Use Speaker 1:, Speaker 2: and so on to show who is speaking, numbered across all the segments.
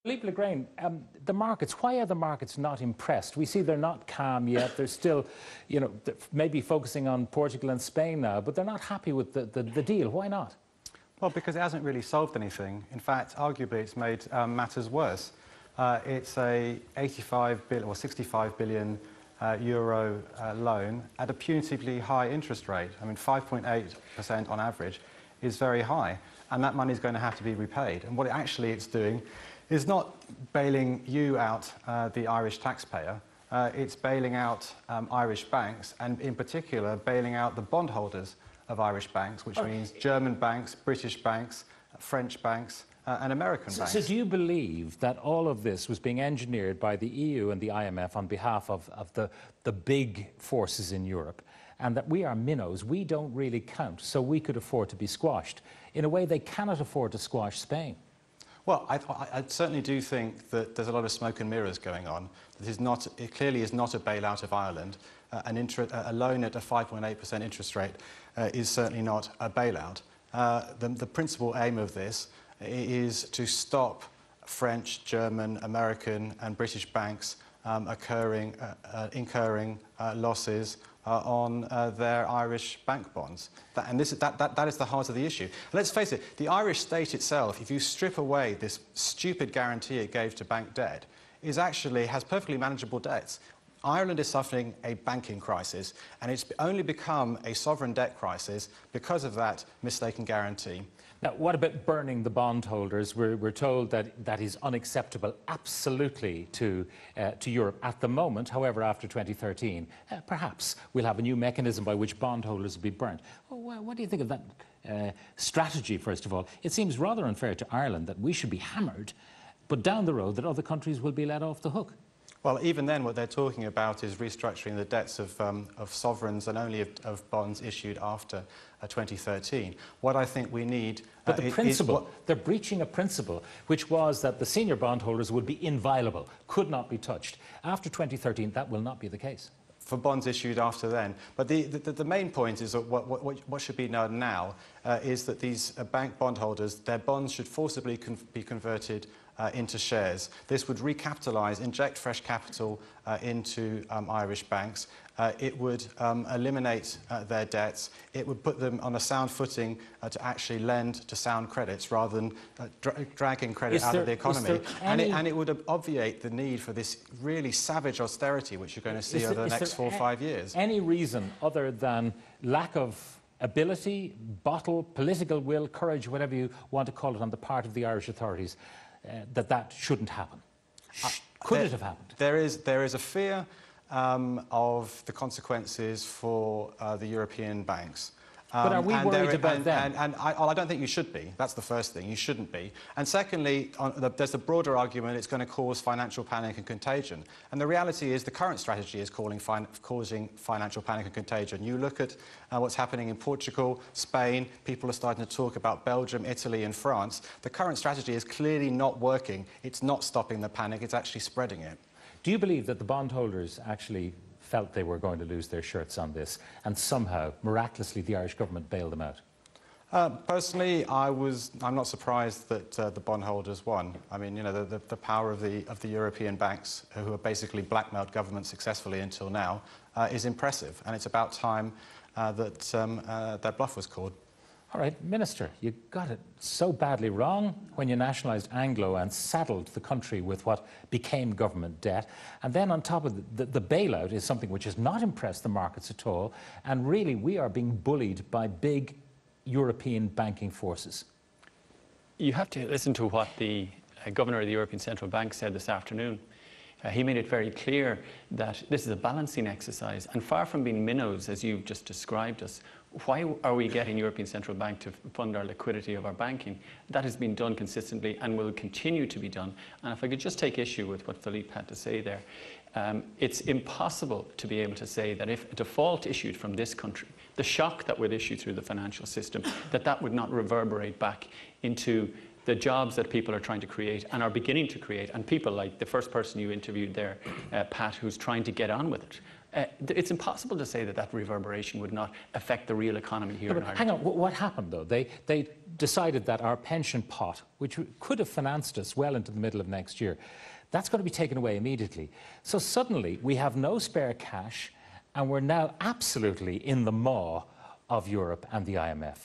Speaker 1: Philippe Legrain, the markets, why are the markets not impressed? We see they're not calm yet. They're still, maybe focusing on Portugal and Spain now, but they're not happy with the deal. Why not?
Speaker 2: Well, because it hasn't really solved anything. In fact, arguably, it's made matters worse. It's a 85 billion or 65 billion euro loan at a punitively high interest rate. I mean, 5.8% on average is very high, and that money is going to have to be repaid. And what it's doing is not bailing you out, the Irish taxpayer. It's bailing out Irish banks, and in particular, bailing out the bondholders of Irish banks, which means German banks, British banks, French banks, and American banks.
Speaker 1: So do you believe that all of this was being engineered by the EU and the IMF on behalf of the big forces in Europe, and that we are minnows, we don't really count, so we could afford to be squashed, in a way they cannot afford to squash Spain?
Speaker 2: Well, I certainly do think that there's a lot of smoke and mirrors going on. It clearly is not a bailout of Ireland. A loan at a 5.8% interest rate is certainly not a bailout. The principal aim of this is to stop French, German, American and British banks incurring losses on their Irish bank bonds. That is the heart of the issue. Let's face it, the Irish state itself, if you strip away this stupid guarantee it gave to bank debt, has perfectly manageable debts. Ireland is suffering a banking crisis, and it's only become a sovereign debt crisis because of that mistaken guarantee.
Speaker 1: Now, what about burning the bondholders? We're told that that is unacceptable, absolutely, to Europe at the moment. However, after 2013, perhaps we'll have a new mechanism by which bondholders will be burnt. Well, what do you think of that strategy, first of all? It seems rather unfair to Ireland that we should be hammered, but down the road that other countries will be let off the hook.
Speaker 2: Well, even then, what they're talking about is restructuring the debts of sovereigns and only of bonds issued after 2013. What I think we need...
Speaker 1: But the principle, they're breaching a principle, which was that the senior bondholders would be inviolable, could not be touched. After 2013, that will not be the case.
Speaker 2: For bonds issued after then. But the main point is that what should be known now is that these bank bondholders, their bonds should forcibly be converted into shares. This would recapitalise, inject fresh capital into Irish banks. It would eliminate their debts. It would put them on a sound footing to actually lend to sound credits rather than dragging credit out of the economy. And it would obviate the need for this really savage austerity which you're going to see over the next 4 or 5 years.
Speaker 1: Any reason other than lack of ability, political will, courage, whatever you want to call it, on the part of the Irish authorities, that shouldn't happen? Could it have happened?
Speaker 2: There is a fear of the consequences for the European banks.
Speaker 1: But are we worried about them?
Speaker 2: I don't think you should be. That's the first thing. You shouldn't be. And secondly, there's the broader argument it's going to cause financial panic and contagion. And the reality is the current strategy is causing financial panic and contagion. You look at what's happening in Portugal, Spain, people are starting to talk about Belgium, Italy and France. The current strategy is clearly not working. It's not stopping the panic, it's actually spreading it.
Speaker 1: Do you believe that the bondholders actually felt they were going to lose their shirts on this, and somehow, miraculously, the Irish government bailed them out?
Speaker 2: Personally, I'm not surprised that the bondholders won. I mean, the power of the European banks, who have basically blackmailed governments successfully until now, is impressive, and it's about time that their bluff was called.
Speaker 1: All right, Minister, you got it so badly wrong when you nationalised Anglo and saddled the country with what became government debt. And then on top of the bailout is something which has not impressed the markets at all. And really, we are being bullied by big European banking forces.
Speaker 3: You have to listen to what the Governor of the European Central Bank said this afternoon. He made it very clear that this is a balancing exercise, and far from being minnows, as you've just described us, why are we getting European Central Bank to fund our liquidity of our banking? That has been done consistently and will continue to be done. And if I could just take issue with what Philippe had to say there, it's impossible to be able to say that if a default issued from this country, the shock that would issue through the financial system, that would not reverberate back into the jobs that people are trying to create and are beginning to create, and people like the first person you interviewed there, Pat, who's trying to get on with it. It's impossible to say that that reverberation would not affect the real economy here in Ireland.
Speaker 1: Hang on, what happened though? They decided that our pension pot, which could have financed us well into the middle of next year, that's going to be taken away immediately. So suddenly we have no spare cash and we're now absolutely in the maw of Europe and the IMF.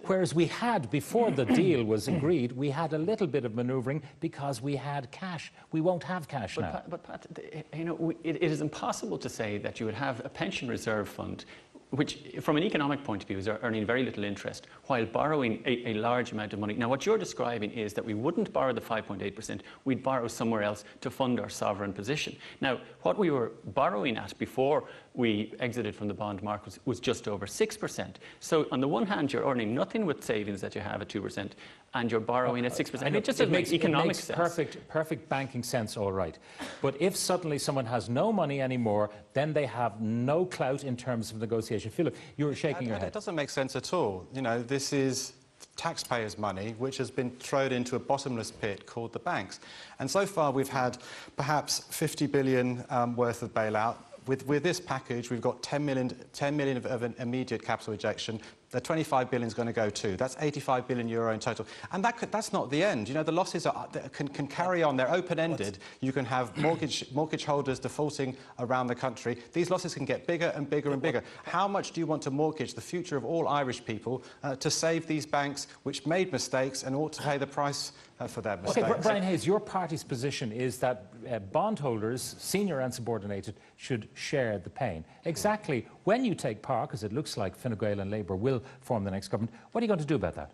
Speaker 1: Whereas we had, before the deal was agreed, we had a little bit of manoeuvring because we had cash. We won't have cash now.
Speaker 3: But Pat, you know, it is impossible to say that you would have a pension reserve fund which, from an economic point of view, is earning very little interest, while borrowing a large amount of money. Now, what you're describing is that we wouldn't borrow the 5.8%, we'd borrow somewhere else to fund our sovereign position. Now, what we were borrowing at before we exited from the bond market was just over 6%. So, on the one hand, you're earning nothing with savings that you have at 2%, and you're borrowing at 6%. And it just doesn't make economic sense.
Speaker 1: Perfect banking sense, all right. But if suddenly someone has no money anymore, then they have no clout in terms of negotiation. Philip, you're shaking your head.
Speaker 2: It doesn't make sense at all. You know, this is taxpayers' money which has been thrown into a bottomless pit called the banks. And so far we've had perhaps 50 billion worth of bailout. With this package, we've got 10 million of an immediate capital injection. The 25 billion is going to go too. That's 85 billion euro in total. And that's not the end. You know, the losses can carry on. They're open-ended. You can have mortgage holders defaulting around the country. These losses can get bigger and bigger and bigger. How much do you want to mortgage the future of all Irish people to save these banks which made mistakes and ought to pay the price for their mistakes?
Speaker 1: Okay, Brian Hayes, your party's position is that bondholders, senior and subordinated, should share the pain. Exactly when you take power, because it looks like Fine Gael and Labour will form the next government, what are you going to do about that?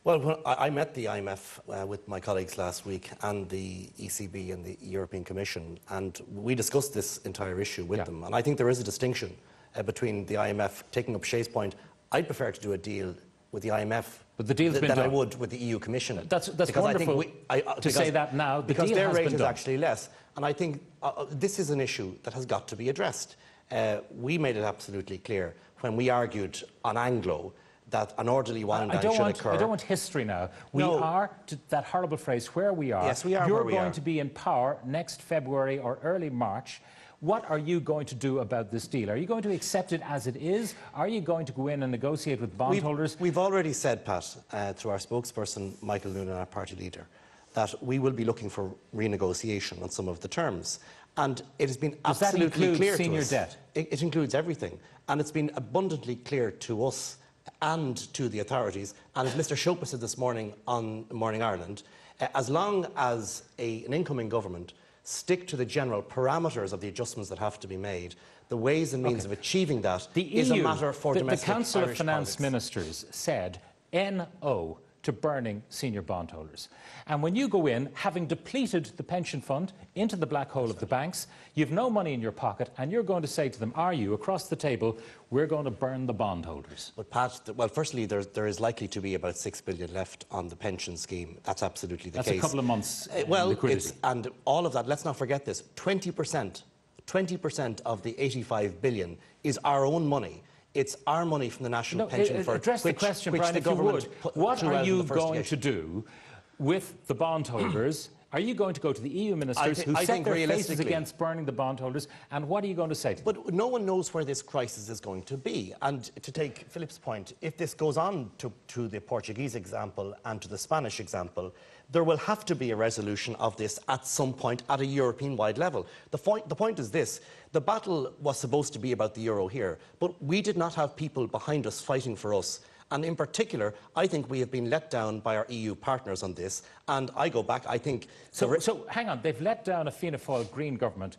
Speaker 4: Well, I met the IMF with my colleagues last week and the ECB and the European Commission, and we discussed this entire issue with them. And I think there is a distinction between the IMF taking up Shay's point. I'd prefer to do a deal with the IMF
Speaker 1: but the deal's been done.
Speaker 4: I would with the EU Commission.
Speaker 1: That's wonderful to say that now.
Speaker 4: Because their rate is actually less. And I think this is an issue that has got to be addressed. We made it absolutely clear when we argued on Anglo that an orderly wind down should occur.
Speaker 1: I don't want history now. We are, to that horrible phrase, where we are.
Speaker 4: Yes, we are.
Speaker 1: You're going to be in power next February or early March. What are you going to do about this deal? Are you going to accept it as it is? Are you going to go in and negotiate with bondholders?
Speaker 4: We've already said, Pat, through our spokesperson, Michael Noonan, our party leader, that we will be looking for renegotiation on some of the terms. And it has been absolutely clear to us. Does that include
Speaker 1: senior debt?
Speaker 4: It includes everything. And it's been abundantly clear to us and to the authorities. And as Mr. Shopa said this morning on Morning Ireland, as long as an incoming government stick to the general parameters of the adjustments that have to be made, the ways and means of achieving that is a matter for domestic Irish
Speaker 1: The Council of Finance
Speaker 4: politics.
Speaker 1: Ministers said NO to burning senior bondholders. And when you go in, having depleted the pension fund into the black hole of the banks, you've no money in your pocket, and you're going to say to them, are you, across the table, we're going to burn the bondholders?
Speaker 4: But Pat, well, firstly, there is likely to be about 6 billion left on the pension scheme. That's absolutely the case.
Speaker 1: That's a couple of months
Speaker 4: liquidity. And all of that, let's not forget this, 20% of the 85 billion is our own money. It's our money from the National Pension Fund.
Speaker 1: Address the question, Brian, if you would. What are you going to do with the bondholders? Are you going to go to the EU ministers who set their faces against burning the bondholders, and what are you going to say to them?
Speaker 4: But no one knows where this crisis is going to be. And to take Philip's point, if this goes on to the Portuguese example and to the Spanish example, there will have to be a resolution of this at some point at a European-wide level. The point is this. The battle was supposed to be about the euro here, but we did not have people behind us fighting for us. And in particular, I think we have been let down by our EU partners on this. And I go back, I think...
Speaker 1: So hang on, they've let down a Fianna Fáil Green government.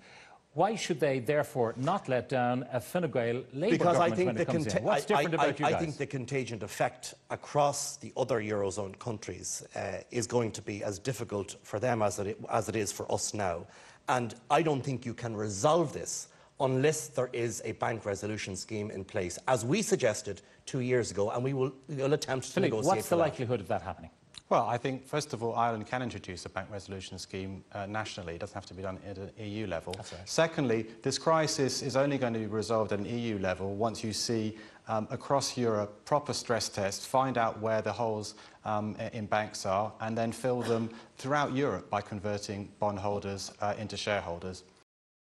Speaker 1: Why should they, therefore, not let down a Fine Gael Labour government when it comes in? What's different about you guys?
Speaker 4: I think the contagion effect across the other Eurozone countries is going to be as difficult for them as it is for us now. And I don't think you can resolve this unless there is a bank resolution scheme in place, as we suggested 2 years ago, and we'll attempt to negotiate.
Speaker 1: What's the likelihood of that happening?
Speaker 2: Well, I think, first of all, Ireland can introduce a bank resolution scheme nationally. It doesn't have to be done at an EU level. That's right. Secondly, this crisis is only going to be resolved at an EU level once you see, across Europe, proper stress tests, find out where the holes in banks are, and then fill them throughout Europe by converting bondholders into shareholders.